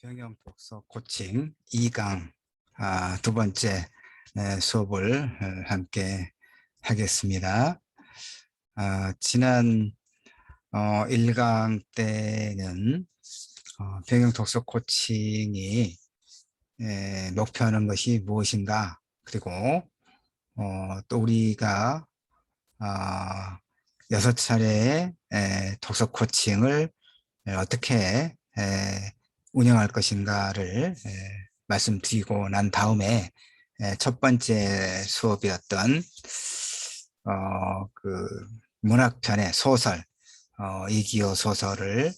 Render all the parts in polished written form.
병영 독서 코칭 2강 두 번째 수업을 함께 하겠습니다. 지난 1강 때는 병영 독서 코칭이 목표하는 것이 무엇인가, 그리고 또 우리가 6차례의 독서 코칭을 어떻게 운영할 것인가를 말씀드리고 난 다음에 첫 번째 수업이었던 그 문학편의 소설, 이기호 소설을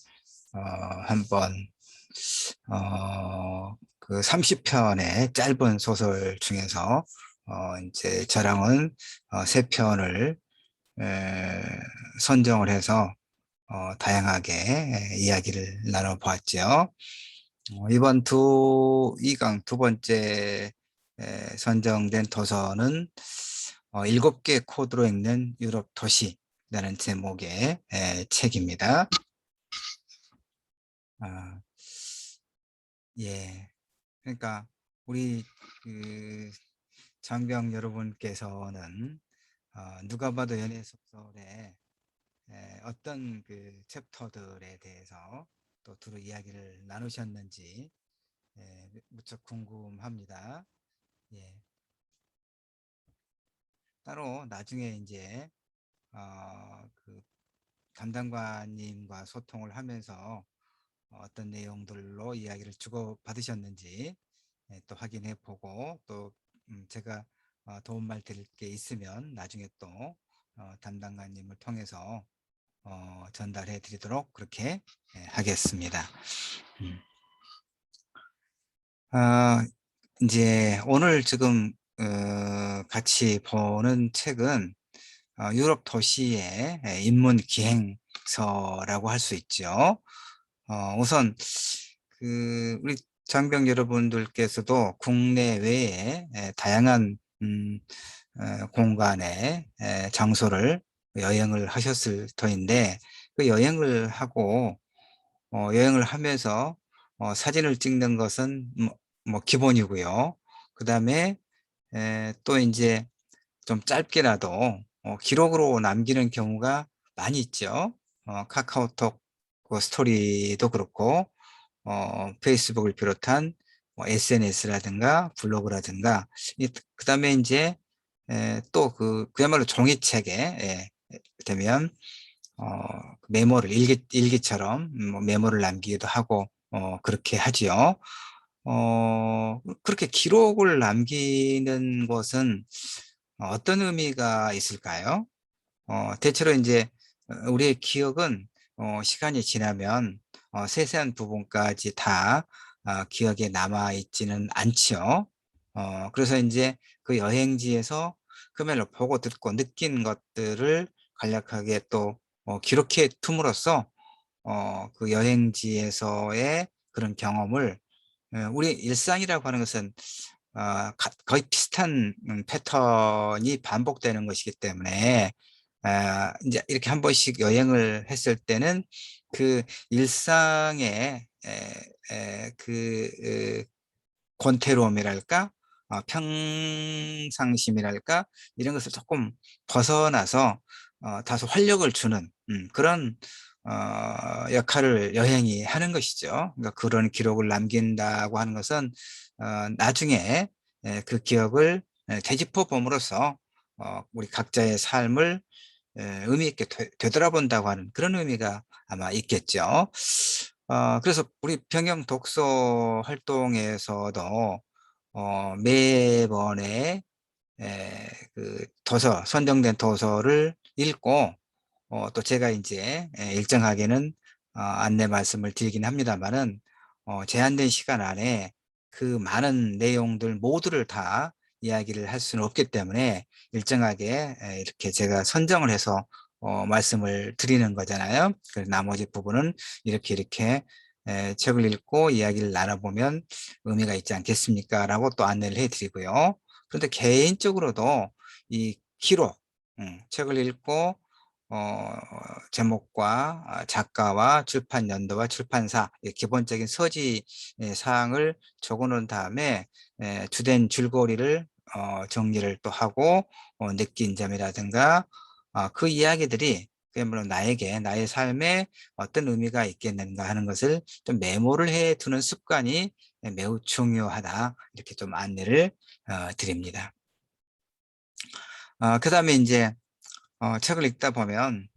한번 그 30편의 짧은 소설 중에서 이제 저랑은 3편을 선정을 해서 다양하게 이야기를 나눠보았죠. 이번 2강 두 번째 선정된 도서는 7개 코드로 읽는 유럽 도시라는 제목의 책입니다. 예, 그러니까 우리 그 장병 여러분께서는 누가 봐도 연애 소설의 어떤 그 챕터들에 대해서 또 두루 이야기를 나누셨는지 무척 궁금합니다. 예. 따로 나중에 이제 그 담당관님과 소통을 하면서 어떤 내용들로 이야기를 주고 받으셨는지 또 확인해 보고, 또 제가 도움말 드릴 게 있으면 나중에 또 담당관님을 통해서 전달해 드리도록 그렇게 하겠습니다. 이제 오늘 지금 같이 보는 책은 유럽 도시의 인문 기행서라고 할 수 있죠. 우선 우리 장병 여러분들께서도 국내외에 다양한 공간에 장소를 여행을 하셨을 터인데, 그 여행을 하고 여행을 하면서 사진을 찍는 것은 뭐 기본이고요. 그 다음에 또 이제 좀 짧게라도 기록으로 남기는 경우가 많이 있죠. 카카오톡 그 스토리도 그렇고 페이스북을 비롯한 SNS라든가 블로그라든가, 그 다음에 이제 또 그야말로 종이책에 되면 메모를 일기처럼 뭐 메모를 남기기도 하고 그렇게 하지요. 그렇게 기록을 남기는 것은 어떤 의미가 있을까요? 대체로 이제 우리의 기억은 시간이 지나면 세세한 부분까지 다 기억에 남아 있지는 않지요. 그래서 이제 그 여행지에서 그야말로 보고 듣고 느낀 것들을 간략하게 또 기록해 둠으로써 그 여행지에서의 그런 경험을, 우리 일상이라고 하는 것은 거의 비슷한 패턴이 반복되는 것이기 때문에 이제 이렇게 한 번씩 여행을 했을 때는 그 일상의 그 권태로움이랄까, 평상심이랄까, 이런 것을 조금 벗어나서 다소 활력을 주는 그런 역할을 여행이 하는 것이죠. 그러니까 그런 기록을 남긴다고 하는 것은 나중에 그 기억을 되짚어 봄으로써 우리 각자의 삶을 의미 있게 되돌아본다고 하는 그런 의미가 아마 있겠죠. 그래서 우리 병영 독서 활동에서도 매번에 그 선정된 도서를 읽고 또 제가 이제 일정하게는 안내 말씀을 드리긴 합니다만은 제한된 시간 안에 그 많은 내용들 모두를 다 이야기를 할 수는 없기 때문에 일정하게 이렇게 제가 선정을 해서 말씀을 드리는 거잖아요. 그래서 나머지 부분은 이렇게 책을 읽고 이야기를 나눠보면 의미가 있지 않겠습니까? 라고 또 안내를 해드리고요. 그런데 개인적으로도 이 기록, 책을 읽고 제목과 작가와 출판 연도와 출판사, 기본적인 서지 사항을 적어 놓은 다음에 주된 줄거리를 정리를 또 하고 느낀 점이라든가 그 이야기들이 그야말로 나에게 나의 삶에 어떤 의미가 있겠는가 하는 것을 좀 메모를 해 두는 습관이 매우 중요하다, 이렇게 좀 안내를 드립니다. 그다음에 이제 책을 읽다 보면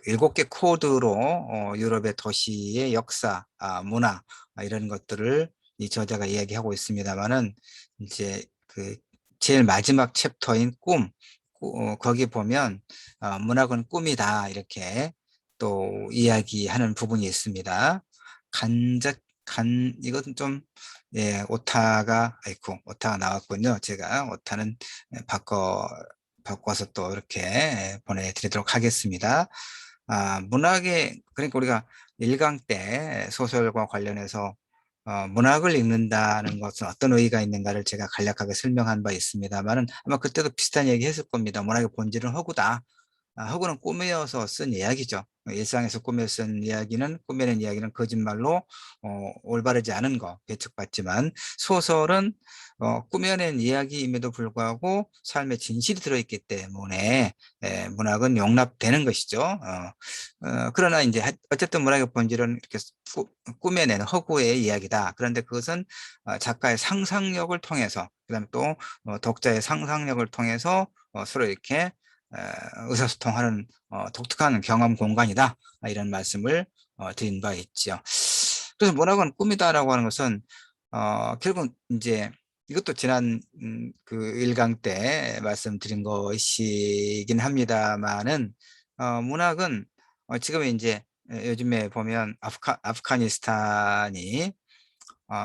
7개 코드로 유럽의 도시의 역사, 문화, 이런 것들을 이 저자가 이야기하고 있습니다만은, 이제 그 제일 마지막 챕터인 꿈, 거기 보면 문학은 꿈이다, 이렇게 또 이야기하는 부분이 있습니다. 간접 이것은 좀, 예, 오타가, 아이고, 오타가 나왔군요. 제가 오타는 바꿔서 또 이렇게 보내드리도록 하겠습니다. 그러니까 우리가 1강 때 소설과 관련해서 문학을 읽는다는 것은 어떤 의의가 있는가를 제가 간략하게 설명한 바 있습니다만은, 아마 그때도 비슷한 얘기 했을 겁니다. 문학의 본질은 허구다. 허구는 꾸며서 쓴 이야기죠. 일상에서 꾸며낸 이야기는 거짓말로 올바르지 않은 거 배척받지만, 소설은 꾸며낸 이야기임에도 불구하고 삶의 진실이 들어있기 때문에 문학은 용납되는 것이죠. 그러나 이제 어쨌든 문학의 본질은 이렇게 꾸며낸 허구의 이야기다. 그런데 그것은 작가의 상상력을 통해서, 그다음에 또 독자의 상상력을 통해서 서로 이렇게 의사소통하는 독특한 경험 공간이다, 이런 말씀을 드린 바 있죠. 그래서 문학은 꿈이다라고 하는 것은 결국 이제 이것도 지난 그 1강 때 말씀드린 것이긴 합니다만은, 문학은 지금 이제 요즘에 보면 아프가니스탄이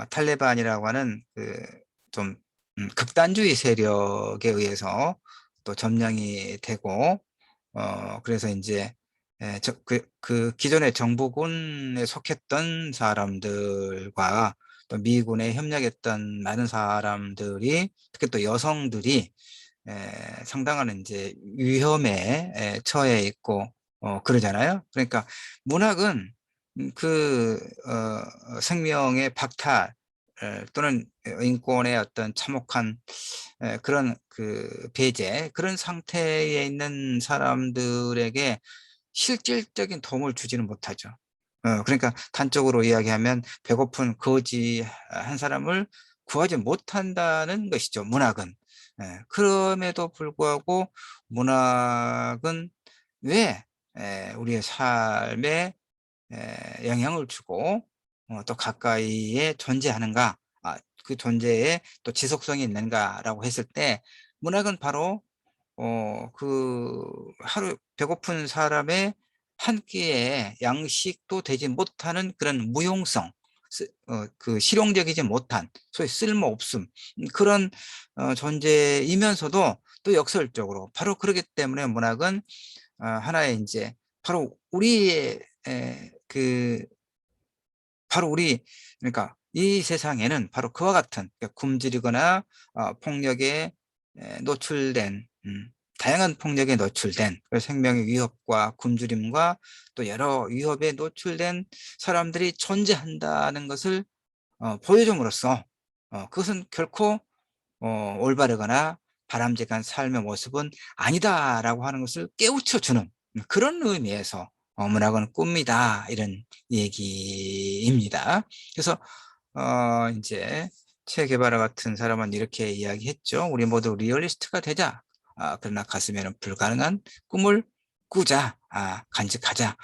탈레반이라고 하는 그 좀 극단주의 세력에 의해서 또 점령이 되고, 그래서 이제 그 기존의 정부군에 속했던 사람들과 또 미군에 협력했던 많은 사람들이, 특히 또 여성들이 상당한 이제 위험에 처해 있고 그러잖아요. 그러니까 문학은 생명의 박탈, 또는 인권의 어떤 참혹한 그런 그 배제, 그런 상태에 있는 사람들에게 실질적인 도움을 주지는 못하죠. 그러니까 단적으로 이야기하면 배고픈 거지 한 사람을 구하지 못한다는 것이죠, 문학은. 그럼에도 불구하고 문학은 왜 우리의 삶에 영향을 주고 또 가까이에 존재하는가, 그 존재에 또 지속성이 있는가라고 했을 때, 문학은 바로 그 하루 배고픈 사람의 한 끼의 양식도 되지 못하는 그런 무용성, 그 실용적이지 못한, 소위 쓸모없음, 그런 존재이면서도 또 역설적으로 바로 그렇기 때문에 문학은 하나의 이제 바로 우리의 바로 그러니까 이 세상에는 바로 그와 같은, 그러니까 굶주리거나 폭력에 노출된, 다양한 폭력에 노출된, 생명의 위협과 굶주림과 또 여러 위협에 노출된 사람들이 존재한다는 것을 보여줌으로써, 그것은 결코 올바르거나 바람직한 삶의 모습은 아니다라고 하는 것을 깨우쳐주는 그런 의미에서 문학은 꿈이다, 이런 얘기입니다. 그래서 이제 체 게바라 같은 사람은 이렇게 이야기했죠. 우리 모두 리얼리스트가 되자. 그러나 가슴에는 불가능한 꿈을 꾸자. 간직하자.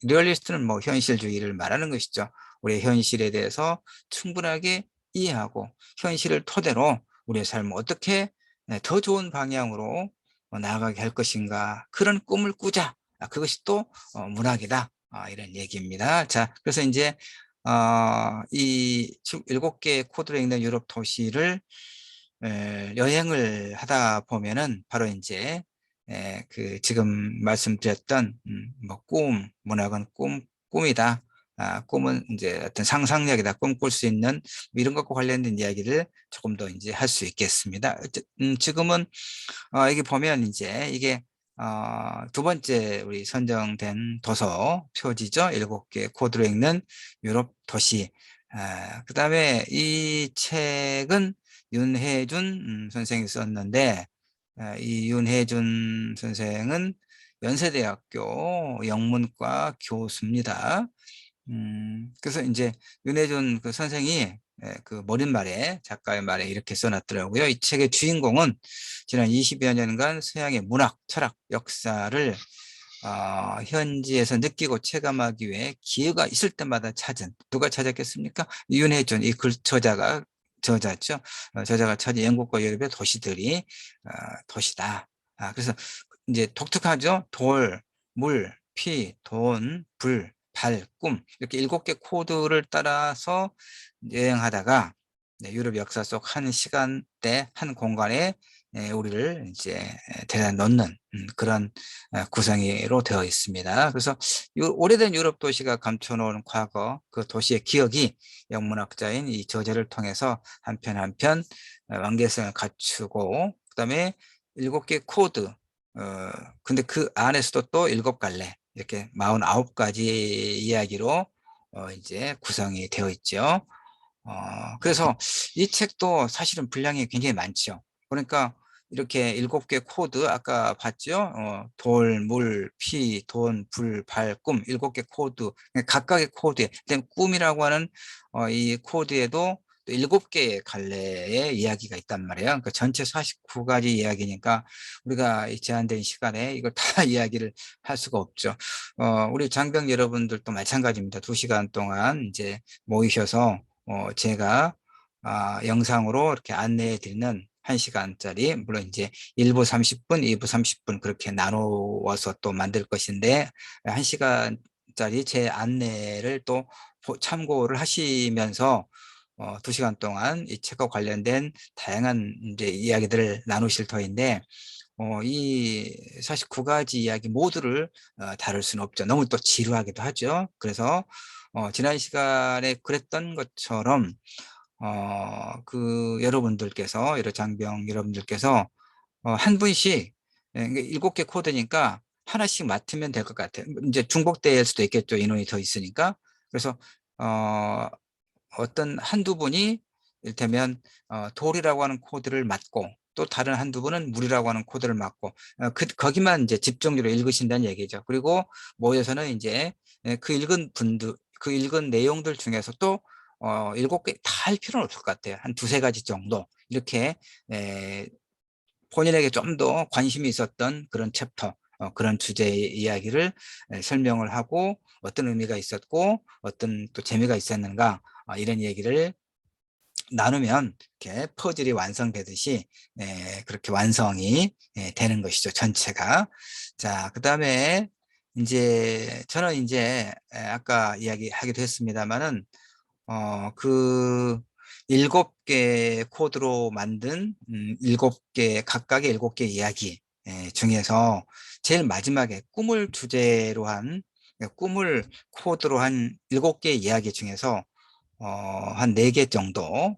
리얼리스트는 뭐 현실주의를 말하는 것이죠. 우리의 현실에 대해서 충분하게 이해하고, 현실을 토대로 우리의 삶을 어떻게 더 좋은 방향으로 나아가게 할 것인가, 그런 꿈을 꾸자. 그것이 또 문학이다, 이런 얘기입니다. 자, 그래서 이제 이 7개 코드로 읽는 유럽 도시를 여행을 하다 보면은 바로 이제 그 지금 말씀드렸던 뭐 문학은 꿈이다. 꿈은 이제 어떤 상상력이다. 꿈꿀 수 있는 뭐 이런 것과 관련된 이야기를 조금 더 이제 할 수 있겠습니다. 지금은 여기 보면 이제 이게 두 번째 우리 선정된 도서 표지죠. 7개 코드로 읽는 유럽 도시. 그다음에 이 책은 윤혜준 선생이 썼는데, 이 윤혜준 선생은 연세대학교 영문과 교수입니다. 그래서 이제 윤혜준 그 선생이 그 머릿 말에, 작가의 말에 이렇게 써놨더라고요. 이 책의 주인공은 지난 20여 년간 서양의 문학, 철학, 역사를 현지에서 느끼고 체감하기 위해 기회가 있을 때마다 찾은, 누가 찾았겠습니까? 윤혜준, 이 글 저자죠. 저자가 찾은 영국과 유럽의 도시들이 도시다. 그래서 이제 독특하죠. 돌, 물, 피, 돈, 불, 발, 꿈, 이렇게 7개 코드를 따라서 여행하다가 유럽 역사 속 한 시간대, 한 공간에 우리를 이제 데려다 놓는 그런 구성으로 되어 있습니다. 그래서 오래된 유럽 도시가 감춰놓은 과거, 그 도시의 기억이 영문학자인 이 저자를 통해서 한 편 한 편 완결성을 갖추고, 그다음에 7개 코드, 근데 그 안에서도 또 7갈래, 이렇게 49가지 이야기로 이제 구성이 되어 있죠. 그래서 이 책도 사실은 분량이 굉장히 많죠. 그러니까 이렇게 7개 코드, 아까 봤죠? 돌, 물, 피, 돈, 불, 발, 꿈, 7개 코드. 각각의 코드에, 그다음 꿈이라고 하는 이 코드에도 또 7개의 갈래의 이야기가 있단 말이에요. 그러니까 전체 49가지 이야기니까 우리가 이 제한된 시간에 이걸 다 이야기를 할 수가 없죠. 우리 장병 여러분들도 마찬가지입니다. 2시간 동안 이제 모이셔서 제가 영상으로 이렇게 안내해 드리는 1시간짜리, 물론 이제 1부 30분, 2부 30분 그렇게 나누어서 또 만들 것인데, 1시간짜리 제 안내를 또 참고를 하시면서 2시간 동안 이 책과 관련된 다양한 이제 이야기들을 나누실 터인데, 이 49가지 이야기 모두를 다룰 수는 없죠. 너무 또 지루하기도 하죠. 그래서 지난 시간에 그랬던 것처럼 그 여러분들께서, 여러 장병 여러분들께서 한 분씩, 그러니까 7개 코드니까 하나씩 맡으면 될 것 같아요. 이제 중복될 수도 있겠죠. 인원이 더 있으니까. 그래서 어, 어떤 한두 분이 이를테면 돌이라고 하는 코드를 맡고, 또 다른 한두 분은 물이라고 하는 코드를 맡고, 거기만 이제 집중적으로 읽으신다는 얘기죠. 그리고 모여서는 이제 그 읽은 분들, 그 읽은 내용들 중에서 또 7개 다 할 필요는 없을 것 같아요. 한 두세 가지 정도 이렇게 에, 본인에게 좀 더 관심이 있었던 그런 챕터, 그런 주제의 이야기를 설명을 하고, 어떤 의미가 있었고 어떤 또 재미가 있었는가, 이런 얘기를 나누면 이렇게 퍼즐이 완성되듯이 그렇게 완성이 되는 것이죠, 전체가. 자, 그다음에 이제 저는 이제 아까 이야기하기도 했습니다만은 그 7개 코드로 만든 7개, 각각의 7개 이야기 중에서 제일 마지막에 꿈을 주제로 한, 꿈을 코드로 한 7개 이야기 중에서 한 4개 정도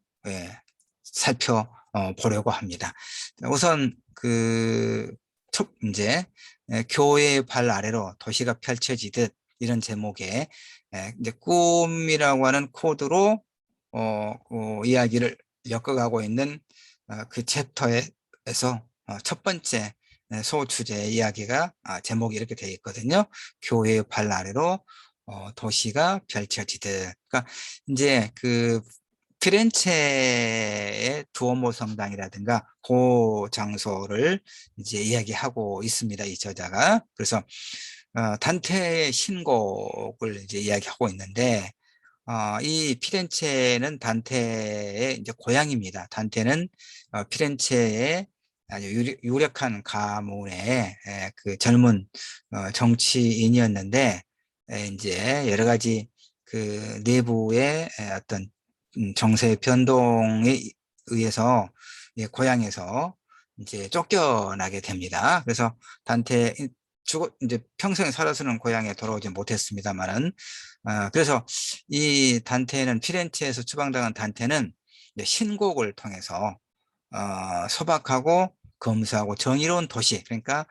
살펴보려고 합니다. 우선 이제 교회의 발 아래로 도시가 펼쳐지듯, 이런 제목의 이제 꿈이라고 하는 코드로 이야기를 엮어가고 있는 그 챕터에서 첫 번째 소주제 이야기가, 제목이 이렇게 되어 있거든요. 교회의 발 아래로 도시가 펼쳐지듯. 그러니까 이제 그 피렌체의 두오모 성당이라든가 그 장소를 이제 이야기하고 있습니다, 이 저자가. 그래서 단테의 신곡을 이제 이야기하고 있는데, 이 피렌체는 단테의 이제 고향입니다. 단테는 피렌체의 아주 유력한 가문의 그 젊은 정치인이었는데, 이제 여러 가지 그 내부의 어떤 정세 변동에 의해서 고향에서 이제 쫓겨나게 됩니다. 그래서 단테 이제 평생 살아서는 고향에 돌아오지 못했습니다만은, 그래서 이 단테는, 피렌체에서 추방당한 단테는 이제 신곡을 통해서 소박하고 검소하고 정의로운 도시, 그러니까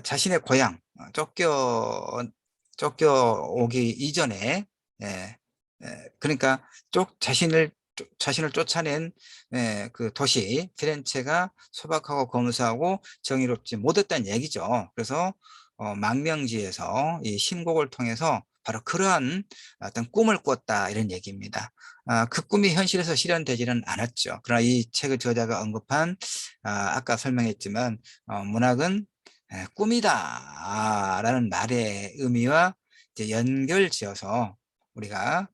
자신의 고향 쫓겨오기 이전에, 예, 그러니까 자신을 쫓아낸, 그 도시 피렌체가 소박하고 검소하고 정의롭지 못했다는 얘기죠. 그래서 망명지에서 이 신곡을 통해서 바로 그러한 어떤 꿈을 꿨다, 이런 얘기입니다. 그 꿈이 현실에서 실현되지는 않았죠. 그러나 이 책의 저자가 언급한, 아까 설명했지만, 문학은 꿈이다 라는 말의 의미와 이제 연결지어서 우리가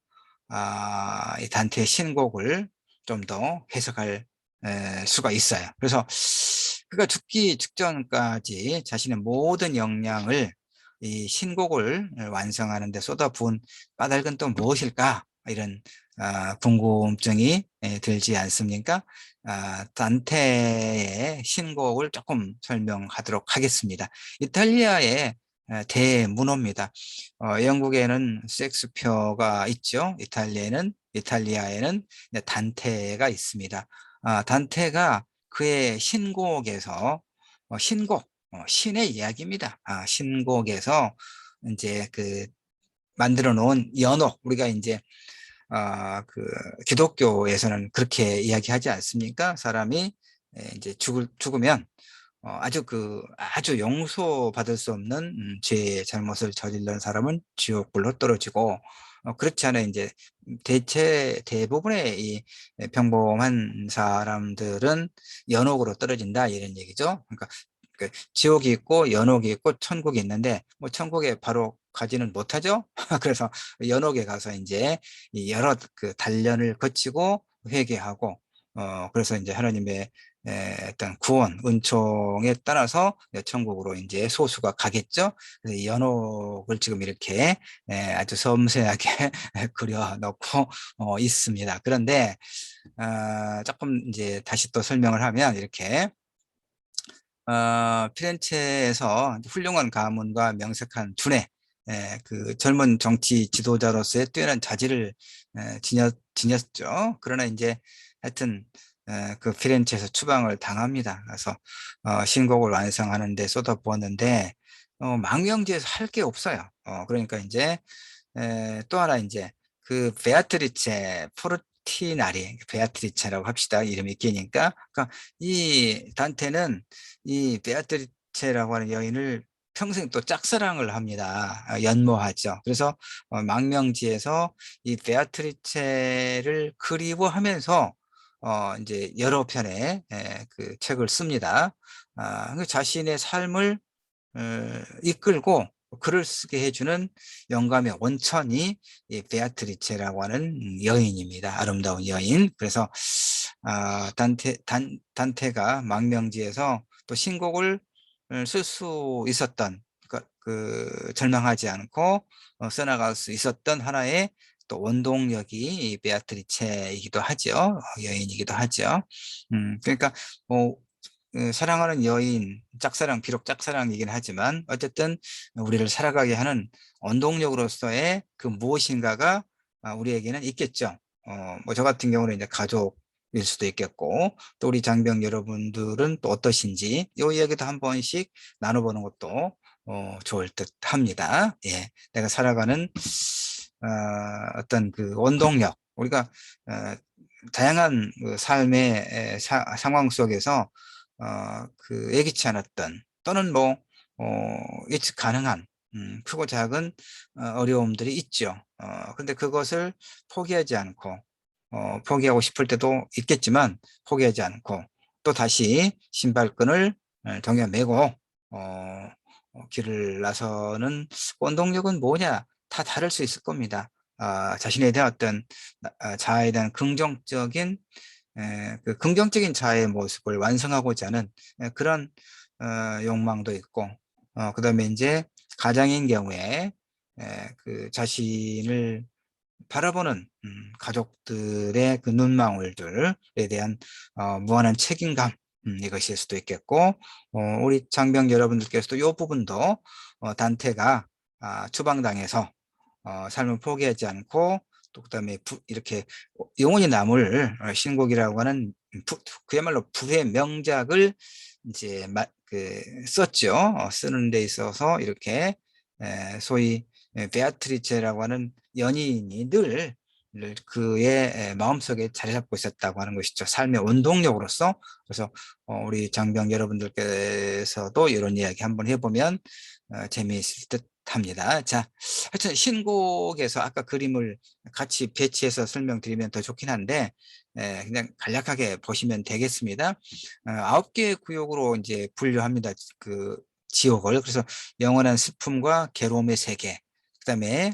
이 단테의 신곡을 좀 더 해석할 수가 있어요. 그래서 그가 죽기 직전까지 자신의 모든 역량을 이 신곡을 완성하는 데 쏟아부은 까닭은 또 무엇일까, 이런 궁금증이 들지 않습니까? 단테의 신곡을 조금 설명하도록 하겠습니다. 이탈리아의 대문호입니다. 영국에는 셰익스피어가 있죠. 이탈리아에는 단테가 있습니다. 단테가 그의 신곡에서, 신의 이야기입니다. 신곡에서 이제 그 만들어 놓은 연옥, 우리가 이제 그 기독교에서는 그렇게 이야기하지 않습니까? 사람이 이제 죽으면 아주 용서받을 수 없는 죄의 잘못을 저지른 사람은 지옥불로 떨어지고, 그렇지 않아 이제 대부분의 이 평범한 사람들은 연옥으로 떨어진다, 이런 얘기죠. 그러니까 그 지옥이 있고 연옥이 있고 천국이 있는데, 뭐 천국에 바로 가지는 못하죠. 그래서 연옥에 가서 이제 이 여러 그 단련을 거치고 회개하고, 그래서 이제 하나님의 어떤 구원, 은총에 따라서 천국으로 이제 소수가 가겠죠. 그래서 이 연옥을 지금 이렇게 아주 섬세하게 그려놓고 있습니다. 그런데 조금 이제 다시 또 설명을 하면, 이렇게 피렌체에서 훌륭한 가문과 명색한 두뇌, 그 젊은 정치 지도자로서의 뛰어난 자질을 지녔죠. 그러나 이제 하여튼 그 피렌체에서 추방을 당합니다. 그래서 신곡을 완성하는 데 쏟아부었는데, 망명지에서 할 게 없어요. 그러니까 이제 또 하나 이제 그 베아트리체 포르티나리, 베아트리체라고 합시다. 이름이 끼니까. 그러니까 이 단테는 이 베아트리체라고 하는 여인을 평생 또 짝사랑을 합니다. 연모하죠. 그래서 망명지에서 이 베아트리체를 그리워하면서 이제 여러 편의 그 책을 씁니다. 그 자신의 삶을 이끌고 글을 쓰게 해주는 영감의 원천이 이 베아트리체라고 하는 여인입니다. 아름다운 여인. 그래서 단테가 망명지에서 또 신곡을 쓸 수 있었던, 절망하지 않고 써나갈 수 있었던 하나의 또 원동력이 이 베아트리체이기도 하죠. 여인이기도 하죠. 그러니까 뭐 사랑하는 여인, 비록 짝사랑이긴 하지만 어쨌든 우리를 살아가게 하는 원동력으로서의 그 무엇인가가 우리에게는 있겠죠. 뭐 저 같은 경우는 이제 가족일 수도 있겠고, 또 우리 장병 여러분들은 또 어떠신지 이 이야기도 한 번씩 나눠보는 것도 좋을 듯 합니다. 예, 내가 살아가는 어떤 그 원동력, 우리가 다양한 그 삶의 상황 속에서 예기치 않았던, 또는 뭐 예측 가능한 크고 작은 어려움들이 있죠. 근데 그것을 포기하지 않고, 포기하고 싶을 때도 있겠지만 포기하지 않고 또 다시 신발끈을 동여 매고 길을 나서는 원동력은 뭐냐, 다 다를 수 있을 겁니다. 자신에 대한 어떤 자아에 대한 그 긍정적인 자아의 모습을 완성하고자 하는 그런 욕망도 있고, 그다음에 이제 가장인 경우에 그 자신을 바라보는 가족들의 그 눈망울들에 대한 무한한 책임감, 이것일 수도 있겠고, 우리 장병 여러분들께서도 이 부분도 단테가 추방당해서 삶을 포기하지 않고, 또 그다음에 이렇게 영원히 남을 신곡이라고 하는 그야말로 부의 명작을 이제 썼죠. 쓰는 데 있어서 이렇게 소위 베아트리체라고 하는 연인이 늘 그의 마음속에 자리 잡고 있었다고 하는 것이죠. 삶의 원동력으로서. 그래서 우리 장병 여러분들께서도 이런 이야기 한번 해보면 재미있을 듯 합니다. 자, 하여튼 신곡에서 아까 그림을 같이 배치해서 설명드리면 더 좋긴 한데 그냥 간략하게 보시면 되겠습니다. 9개의 구역으로 이제 분류합니다. 그 지옥을. 그래서 영원한 슬픔과 괴로움의 세계. 그다음에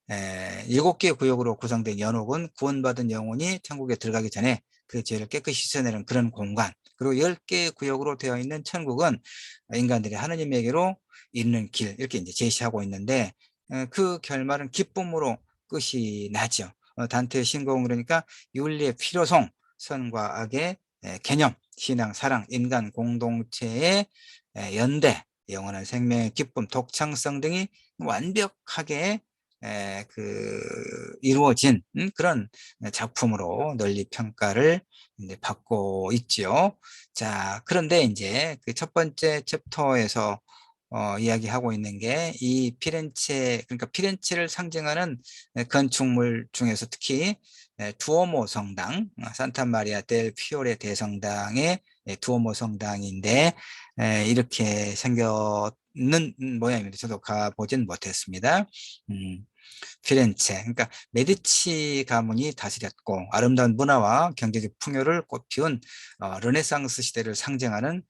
7개의 구역으로 구성된 연옥은 구원받은 영혼이 천국에 들어가기 전에 그 죄를 깨끗이 씻어내는 그런 공간. 그리고 10개의 구역으로 되어 있는 천국은 인간들이 하느님에게로 이르는 길, 이렇게 이제 제시하고 있는데 그 결말은 기쁨으로 끝이 나죠. 단테의 신공은 그러니까 윤리의 필요성, 선과 악의 개념, 신앙, 사랑, 인간 공동체의 연대, 영원한 생명의 기쁨, 독창성 등이 완벽하게 이루어진 그런 작품으로 널리 평가를 이제 받고 있죠. 자, 그런데 이제 그 첫 번째 챕터에서 이야기하고 있는 게 이 피렌체, 그러니까 피렌체를 상징하는 건축물 중에서 특히 두오모 성당, 산타 마리아 델 피오레 대성당의 두오모 성당인데 이렇게 생겼는 모양입니다. 저도 가보진 못했습니다. 음, 피렌체, 그러니까 메디치 가문이 다스렸고 아름다운 문화와 경제적 풍요를 꽃피운 르네상스 시대를 상징하는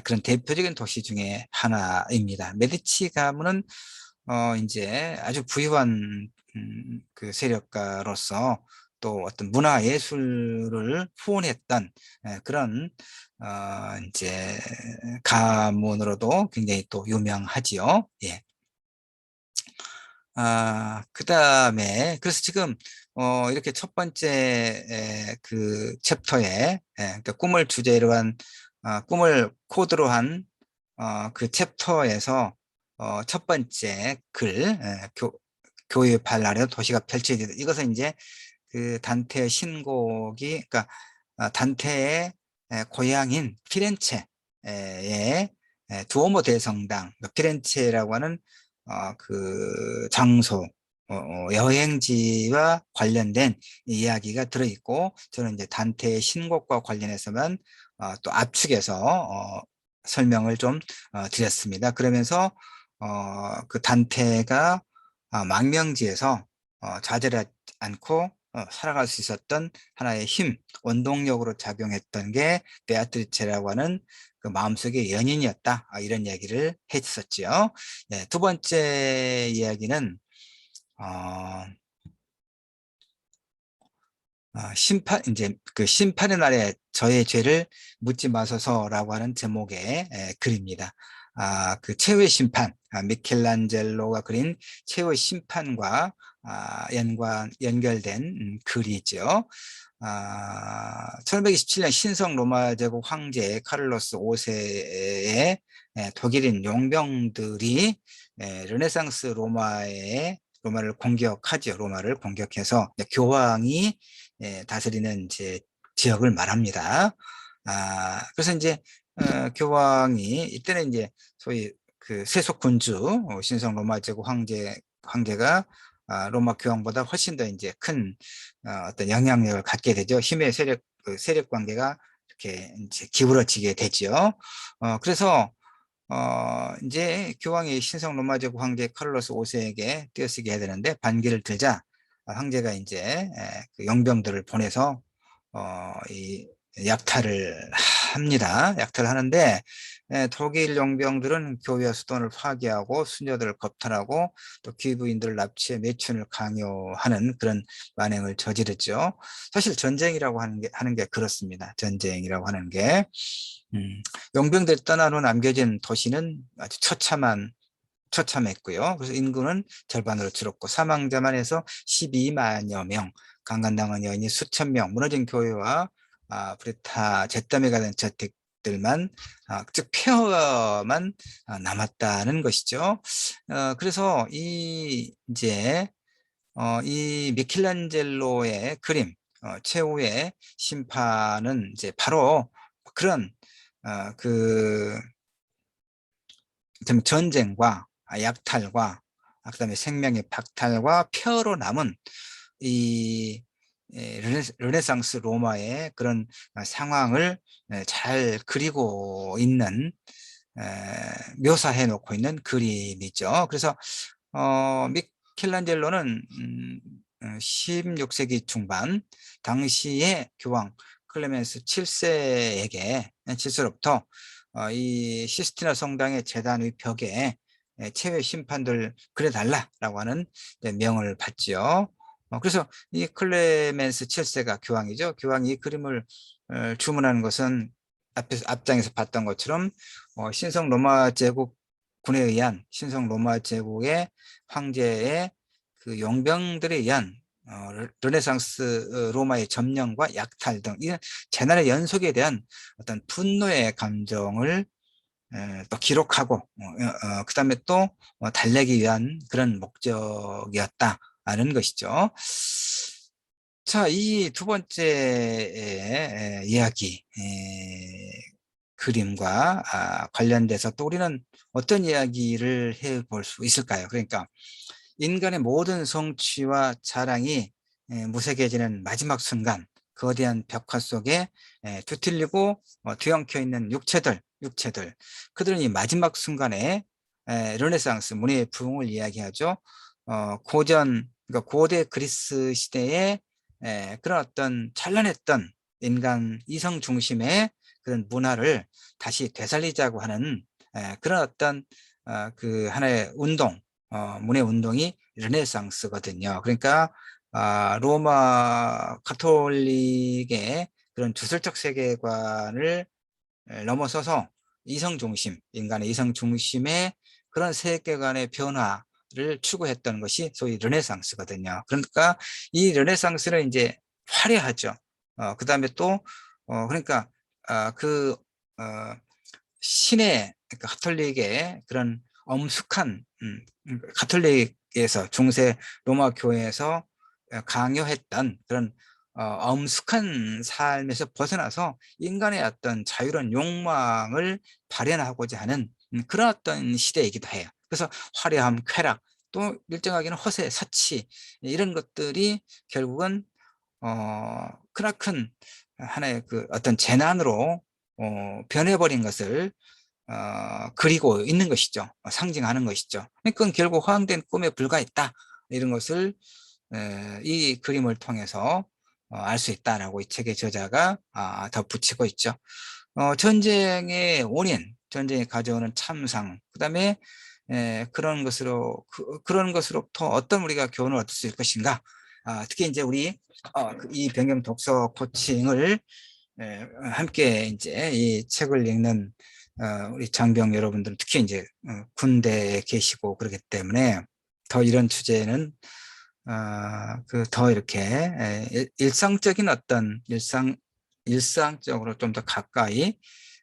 그런 대표적인 도시 중에 하나입니다. 메디치 가문은 이제 아주 부유한 그 세력가로서 또 어떤 문화 예술을 후원했던 그런 이제 가문으로도 굉장히 또 유명하지요. 예. 그다음에 그래서 지금 이렇게 첫 번째 그 챕터에 그러니까 꿈을 주제로 한 꿈을 코드로 한 그 챕터에서 첫 번째 글 교회 발랄의 도시가 펼쳐지다, 이것은 이제 그 단테의 신곡이, 그러니까 단테의 고향인 피렌체의 두오모 대성당, 그러니까 피렌체라고 하는 그 장소, 여행지와 관련된 이야기가 들어있고, 저는 이제 단테의 신곡과 관련해서만 또 압축해서 설명을 좀 드렸습니다. 그러면서 그 단테가 망명지에서 좌절하지 않고 살아갈 수 있었던 하나의 힘, 원동력으로 작용했던 게 베아트리체라고 하는 그 마음속의 연인이었다. 이런 이야기를 했었죠. 네, 두 번째 이야기는 어, 심판, 이제 그 심판의 날에 저의 죄를 묻지 마소서라고 하는 제목의 글입니다. 그 최후의 심판, 미켈란젤로가 그린 최후의 심판과 연결된 글이죠. 1527년 신성 로마 제국 황제 카를로스 5세의 독일인 용병들이 르네상스 로마를 공격하죠. 로마를 공격해서 교황이 다스리는 이제 지역을 말합니다. 그래서 이제 교황이 이때는 이제 소위 그 세속 군주 신성 로마 제국 황제가 로마 교황보다 훨씬 더 이제 큰 어떤 영향력을 갖게 되죠. 힘의 그 세력 관계가 이렇게 이제 기울어지게 되죠. 그래서 이제 교황이 신성 로마 제국 황제 카를로스 5세에게 띄어쓰게 해야 되는데 반기를 들자 황제가 이제 그 용병들을 보내서 이 약탈을 합니다. 약탈을 하는데 독일 용병들은 교회 수돈을 파괴하고 수녀들을 겁탈하고 또 귀부인들을 납치해 매춘을 강요하는 그런 만행을 저지르죠. 사실 전쟁이라고 하는 게 그렇습니다. 전쟁이라고 하는 게 용병들이 떠난 후 남겨진 도시는 아주 처참했고요. 그래서 인구는 절반으로 줄었고 사망자만 해서 12만여 명, 강간당한 여인이 수천 명, 무너진 교회와 불에타 잿더미가 된 저택들만 즉 폐허만 남았다는 것이죠. 그래서 이제 이 미켈란젤로의 그림 최후의 심판은 이제 바로 그런 그 전쟁과 약탈과 그다음에 생명의 박탈과 폐허로 남은 이 르네상스 로마의 그런 상황을 잘 그리고 있는, 묘사해 놓고 있는 그림이죠. 그래서 미켈란젤로는 16세기 중반 당시의 교황 클레멘스 7세에게 7세로부터 이 시스티나 성당의 제단 위 벽에 체외 심판들 그려달라라고 하는 명을 받죠. 그래서 이 클레멘스 7세가 교황이죠. 교황이 이 그림을 주문하는 것은 앞장에서 봤던 것처럼 신성 로마 제국 군에 의한, 신성 로마 제국의 황제의 그 용병들에 의한 르네상스 로마의 점령과 약탈 등 이런 재난의 연속에 대한 어떤 분노의 감정을 또 기록하고 그다음에 또 달래기 위한 그런 목적이었다라는 것이죠. 자, 이 두 번째 이야기, 그림과 관련돼서 또 우리는 어떤 이야기를 해볼 수 있을까요? 그러니까 인간의 모든 성취와 자랑이 무색해지는 마지막 순간, 거대한 벽화 속에 뒤틀리고 뒤엉켜 있는 육체들, 그들은 이 마지막 순간에 르네상스 문화의 부흥을 이야기하죠. 그러니까 고대 그리스 시대의 그런 어떤 찬란했던 인간 이성 중심의 그런 문화를 다시 되살리자고 하는 그런 어떤 그 하나의 운동, 문의 운동이 르네상스거든요. 그러니까 로마 가톨릭의 그런 주술적 세계관을 넘어서서 이성 중심, 인간의 이성 중심의 그런 세계관의 변화를 추구했던 것이 소위 르네상스거든요. 그러니까 이 르네상스는 이제 화려하죠. 그다음에 또 그러니까 그 신의, 그러니까 가톨릭의 그런 엄숙한, 가톨릭에서 중세 로마 교회에서 강요했던 그런 엄숙한 삶에서 벗어나서 인간의 어떤 자유로운 욕망을 발현하고자 하는 그런 어떤 시대이기도 해요. 그래서 화려함, 쾌락, 또 일정하게는 허세, 사치, 이런 것들이 결국은 크나큰 하나의 그 어떤 재난으로 변해버린 것을 그리고 있는 것이죠. 상징하는 것이죠. 그건 결국 허황된 꿈에 불과했다. 이런 것을 이 그림을 통해서 알 수 있다라고 이 책의 저자가 덧붙이고 있죠. 전쟁의 원인, 전쟁이 가져오는 참상, 그다음에 그런 것으로부터 어떤 우리가 교훈을 얻을 수 있을 것인가. 특히 이제 우리 이 변경 독서 코칭을 함께 이제 이 책을 읽는 우리 장병 여러분들, 특히 이제 군대에 계시고 그렇기 때문에 더 이런 주제는 그 더 이렇게 일상적인 어떤 일상적으로 좀 더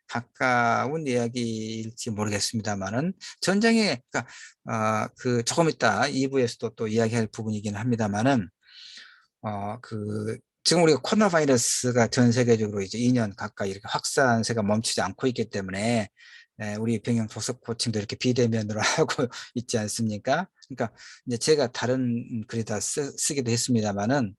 가까운 이야기일지 모르겠습니다만은 전쟁에, 그러니까 그 조금 이따 2부에서도 또 이야기할 부분이긴 합니다만은 지금 우리가 코로나 바이러스가 전 세계적으로 이제 2년 가까이 이렇게 확산세가 멈추지 않고 있기 때문에 우리 병영 독서 코칭도 이렇게 비대면으로 하고 있지 않습니까? 그러니까 이제 제가 다른 글에다 쓰기도 했습니다만은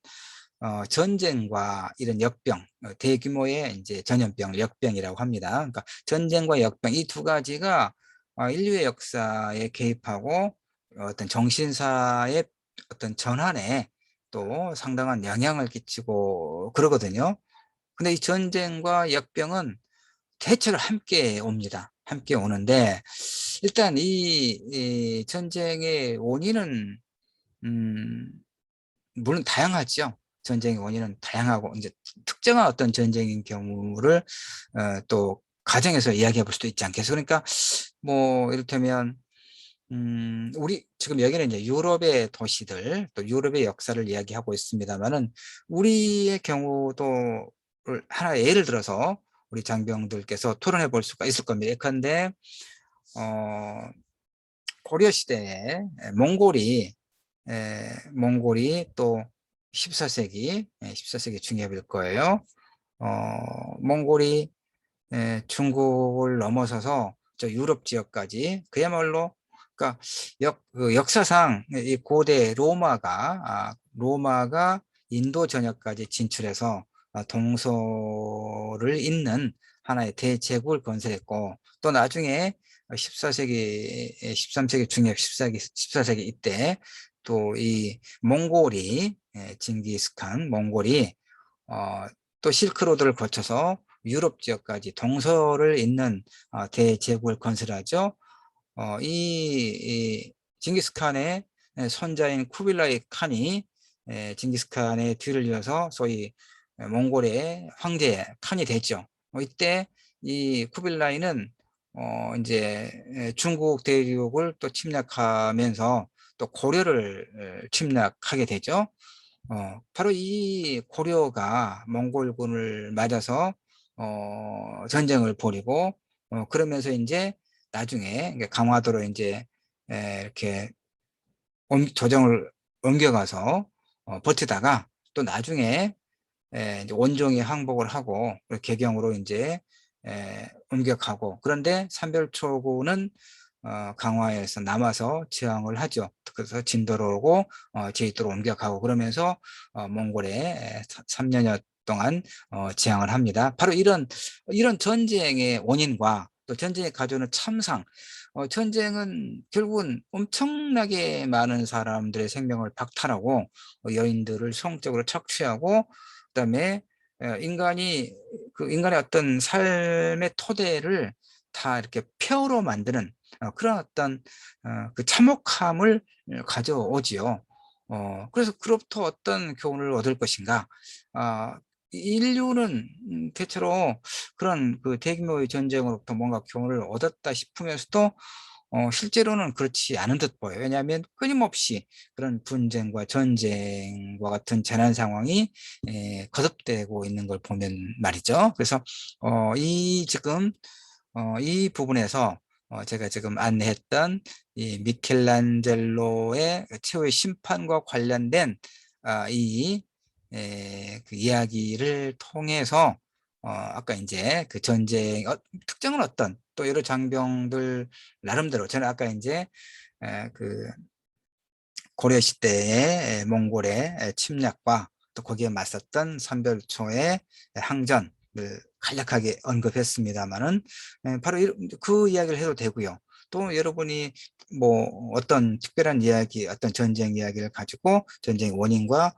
전쟁과 이런 역병, 대규모의 이제 전염병, 역병이라고 합니다. 그러니까 전쟁과 역병 이 두 가지가 인류의 역사에 개입하고 어떤 정신사의 어떤 전환에 또 상당한 영향을 끼치고 그러거든요. 근데 이 전쟁과 역병은 대체로 함께 옵니다. 함께 오는데 일단 이 전쟁의 원인은 음, 물론 다양하죠. 전쟁의 원인은 다양하고 이제 특정한 어떤 전쟁인 경우를 또 가정에서 이야기해 볼 수도 있지 않겠어요. 그러니까 뭐 이를테면 우리 지금 여기는 이제 유럽의 도시들, 또 유럽의 역사를 이야기하고 있습니다만은 우리의 경우도 하나 예를 들어서 우리 장병들께서 토론해 볼 수가 있을 겁니다. 예컨대 고려 시대에 몽골이 또 14세기 중엽일 거예요. 몽골이 중국을 넘어서서 저 유럽 지역까지 그야말로 그러니까 그 역사상 이 고대 로마가 인도 전역까지 진출해서 동서를 잇는 하나의 대제국을 건설했고 또 나중에 14세기, 13세기 중엽 14세기 이때 또 이 몽골이 징기스칸 몽골이 또 실크로드를 거쳐서 유럽 지역까지 동서를 잇는 대제국을 건설하죠. 이 징기스칸의 손자인 쿠빌라이 칸이 징기스칸의 뒤를 이어서 소위 몽골의 황제 칸이 됐죠. 이때 이 쿠빌라이는 이제 중국 대륙을 또 침략하면서 또 고려를 침략하게 되죠. 바로 이 고려가 몽골군을 맞아서 전쟁을 벌이고 그러면서 이제 나중에 강화도로 이제 이렇게 조정을 옮겨가서 버티다가 또 나중에 이제 원종이 항복을 하고 개경으로 이제 옮겨가고 그런데 삼별초구는 강화에서 남아서 저항을 하죠. 그래서 진도로 오고 제주도로 옮겨가고 그러면서 몽골에 3년여 동안 저항을 합니다. 바로 이런 전쟁의 원인과 또 전쟁이 가져오는 참상, 전쟁은 결국은 엄청나게 많은 사람들의 생명을 박탈하고 여인들을 성적으로 착취하고 그다음에 인간의 어떤 삶의 토대를 다 이렇게 폐허로 만드는 그런 어떤 그 참혹함을 가져오지요. 그래서 그로부터 어떤 교훈을 얻을 것인가? 아, 인류는 대체로 그런 그 대규모의 전쟁으로부터 뭔가 교훈을 얻었다 싶으면서도 실제로는 그렇지 않은 듯 보여요. 왜냐하면 끊임없이 그런 분쟁과 전쟁과 같은 재난 상황이 거듭되고 있는 걸 보면 말이죠. 그래서 지금 이 부분에서 제가 지금 안내했던 이 미켈란젤로의 최후의 심판과 관련된 그 이야기를 통해서 아까 이제 그 전쟁 특정은 어떤 또 여러 장병들 나름대로 저는 아까 이제 그 고려 시대의 몽골의 침략과 또 거기에 맞섰던 삼별초의 항전을 간략하게 언급했습니다만은 바로 그 이야기를 해도 되고요. 또 여러분이 뭐 어떤 특별한 이야기, 어떤 전쟁 이야기를 가지고 전쟁의 원인과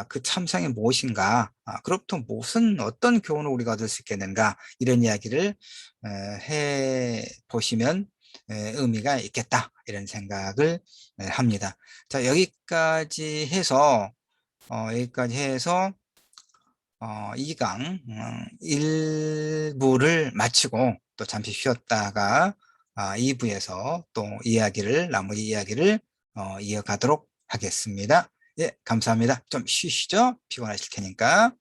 그 참상이 무엇인가, 그로부터 어떤 교훈을 우리가 얻을 수 있겠는가, 이런 이야기를 해 보시면 의미가 있겠다, 이런 생각을 합니다. 자, 여기까지 해서 2강 1부를 마치고 또 잠시 쉬었다가 2부에서 또 나머지 이야기를 이어가도록 하겠습니다. 예, 감사합니다. 좀 쉬시죠? 피곤하실 테니까.